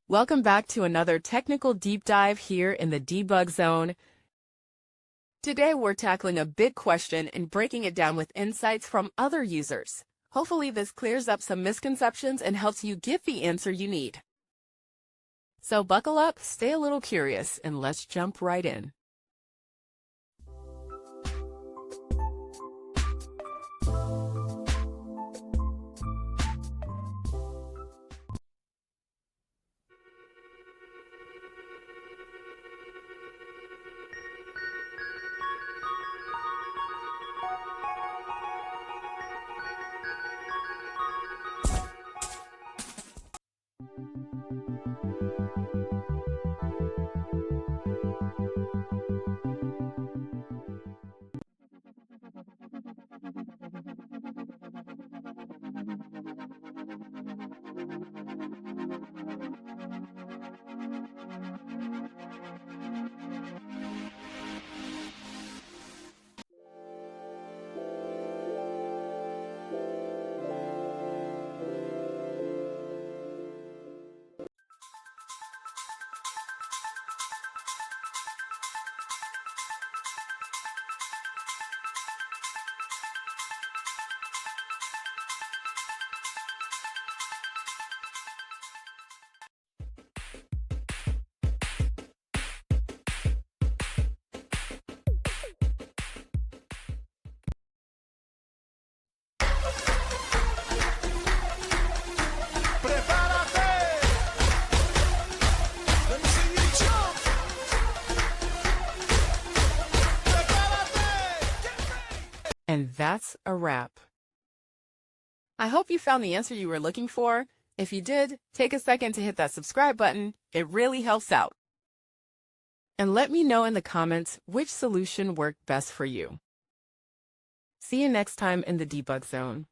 Welcome back to another technical deep dive here in the debug zone. Today we're tackling a big question and breaking it down with insights from other users. Hopefully this clears up some misconceptions and helps you get the answer you need. So buckle up, stay a little curious, and let's jump right in. And that's a wrap. I hope you found the answer you were looking for. If you did, take a second to hit that subscribe button. It really helps out. And let me know in the comments which solution worked best for you. See you next time in the debug zone.